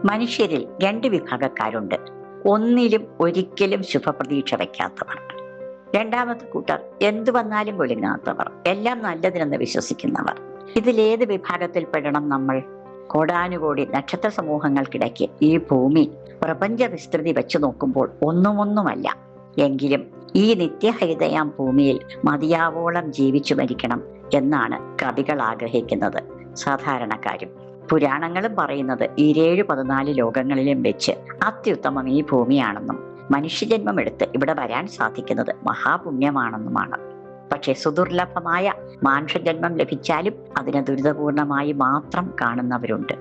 മനുഷ്യരിൽ രണ്ട് വിഭാഗക്കാരുണ്ട്. ഒന്നിലും ഒരിക്കലും ശുഭപ്രതീക്ഷ വയ്ക്കാത്തവർ. രണ്ടാമത്തെ കൂട്ടർ എന്തു വന്നാലും കൊലുങ്ങാത്തവർ, എല്ലാം നല്ലതിനെന്ന് വിശ്വസിക്കുന്നവർ. ഇതിലേത് വിഭാഗത്തിൽ പെടണം നമ്മൾ? കോടാനുകോടി നക്ഷത്ര സമൂഹങ്ങൾക്കിടയ്ക്ക് ഈ ഭൂമി പ്രപഞ്ച വിസ്തൃതി വെച്ചു നോക്കുമ്പോൾ ഒന്നുമൊന്നുമല്ല. എങ്കിലും ഈ നിത്യഹരിതയാം ഭൂമിയിൽ മതിയാവോളം ജീവിച്ചു മരിക്കണം എന്നാണ് കവികൾ ആഗ്രഹിക്കുന്നത്, സാധാരണക്കാരും. പുരാണങ്ങളും പറയുന്നത് ഈ 7-14 ലോകങ്ങളിലും വെച്ച് അത്യുത്തമം ഈ ഭൂമിയാണെന്നും മനുഷ്യജന്മം എടുത്ത് ഇവിടെ വരാൻ സാധിക്കുന്നത് മഹാപുണ്യമാണെന്നുമാണ്. പക്ഷെ സുദുർലഭമായ മാനുഷജന്മം ലഭിച്ചാലും അതിനെ ദുരിതപൂർണമായി മാത്രം കാണുന്നവരുണ്ട്.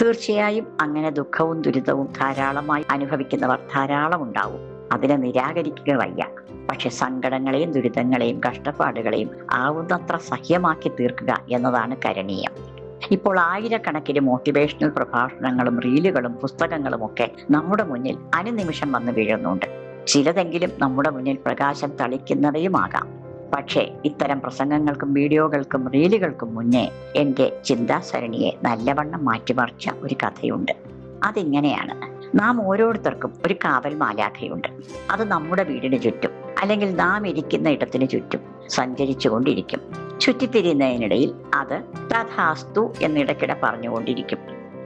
തീർച്ചയായും അങ്ങനെ ദുഃഖവും ദുരിതവും ധാരാളമായി അനുഭവിക്കുന്നവർ ധാരാളം ഉണ്ടാവും. അതിനെ നിരാകരിക്കുക വയ്യ. പക്ഷെ സങ്കടങ്ങളെയും ദുരിതങ്ങളെയും കഷ്ടപ്പാടുകളെയും ആവുന്നത്ര സഹ്യമാക്കി തീർക്കുക എന്നതാണ് കരണീയം. ഇപ്പോൾ ആയിരക്കണക്കിന് മോട്ടിവേഷണൽ പ്രഭാഷണങ്ങളും റീലുകളും പുസ്തകങ്ങളും ഒക്കെ നമ്മുടെ മുന്നിൽ അനുനിമിഷം വന്നു വീഴുന്നുണ്ട്. ചിലതെങ്കിലും നമ്മുടെ മുന്നിൽ പ്രകാശം തളിക്കുന്നവയുമാകാം. പക്ഷേ ഇത്തരം പ്രസംഗങ്ങൾക്കും വീഡിയോകൾക്കും റീലുകൾക്കും മുന്നേ എൻ്റെ ചിന്താസരണിയെ നല്ലവണ്ണം മാറ്റിമറിച്ച ഒരു കഥയുണ്ട്. അതിങ്ങനെയാണ്. നാം ഓരോരുത്തർക്കും ഒരു കാവൽ മാലാഖയുണ്ട്. അത് നമ്മുടെ വീടിന് ചുറ്റും അല്ലെങ്കിൽ നാം ഇരിക്കുന്ന ഇടത്തിന് ചുറ്റും സഞ്ചരിച്ചു കൊണ്ടിരിക്കും. ചുറ്റിത്തിരിയുന്നതിനിടയിൽ അത് തഥാസ്തു എന്നിടയ്ക്കിടെ പറഞ്ഞുകൊണ്ടിരിക്കും.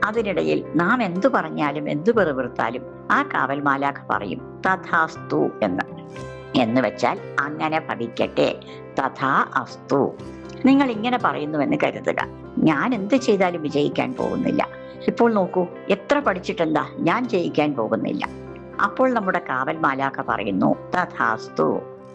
അതിനിടയിൽ നാം എന്തു പറഞ്ഞാലും എന്തു വെറുവിറുത്താലും ആ കാവൽ മാലാഖ പറയും തഥാസ്തു എന്ന് വെച്ചാൽ അങ്ങനെ ഭവിക്കട്ടെ, തഥാ അസ്തു. നിങ്ങൾ ഇങ്ങനെ പറയുന്നുവെന്ന് കരുതുക. ഞാൻ എന്ത് ചെയ്താലും വിജയിക്കാൻ പോകുന്നില്ല. ഇപ്പോൾ നോക്കൂ, എത്ര പഠിച്ചിട്ടെന്താ, ഞാൻ ജയിക്കാൻ പോകുന്നില്ല. അപ്പോൾ നമ്മുടെ കാവൽ മാലാഖ പറയുന്നു തഥാസ്തു.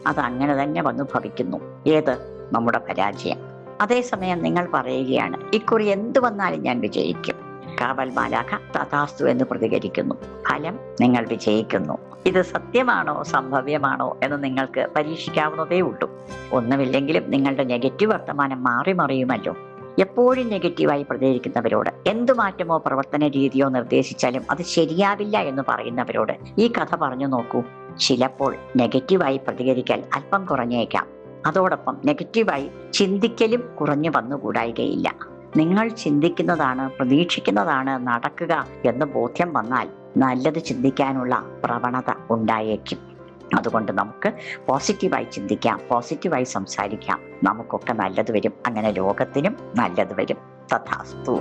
അത് അങ്ങനെ തന്നെ വന്നു ഭവിക്കുന്നു. ഏത്? നമ്മുടെ പരാജയം. അതേസമയം നിങ്ങൾ പറയുകയാണ് ഇക്കുറി എന്തു വന്നാലും ഞാൻ വിജയിക്കും. കാവൽ മാലാഖ തഥാസ്തു എന്ന് പ്രതികരിക്കുന്നു. ഫലം, നിങ്ങൾ വിജയിക്കുന്നു. ഇത് സത്യമാണോ സംഭവ്യമാണോ എന്ന് നിങ്ങൾക്ക് പരീക്ഷിക്കാവുന്നതേ ഉള്ളൂ. ഒന്നുമില്ലെങ്കിലും നിങ്ങളുടെ നെഗറ്റീവ് വർത്തമാനം മാറി മറിയുമല്ലോ. എപ്പോഴും നെഗറ്റീവായി പ്രതികരിക്കുന്നവരോട് എന്തു മാറ്റമോ പ്രവർത്തന രീതിയോ നിർദ്ദേശിച്ചാലും അത് ശരിയാവില്ല എന്ന് പറയുന്നവരോട് ഈ കഥ പറഞ്ഞു നോക്കൂ. ചിലപ്പോൾ നെഗറ്റീവായി പ്രതികരിക്കൽ അല്പം കുറഞ്ഞേക്കാം. അതോടൊപ്പം നെഗറ്റീവായി ചിന്തിക്കലും കുറഞ്ഞു വന്നുകൂടായികയില്ല. നിങ്ങൾ ചിന്തിക്കുന്നതാണ്, പ്രതീക്ഷിക്കുന്നതാണ് നടക്കുക എന്ന് ബോധ്യം വന്നാൽ നല്ലത് ചിന്തിക്കാനുള്ള പ്രവണത ഉണ്ടായേക്കും. അതുകൊണ്ട് നമുക്ക് പോസിറ്റീവായി ചിന്തിക്കാം, പോസിറ്റീവായി സംസാരിക്കാം. നമുക്കൊക്കെ നല്ലത് വരും. അങ്ങനെ ലോകത്തിനും നല്ലത് വരും. തഥാസ്തു.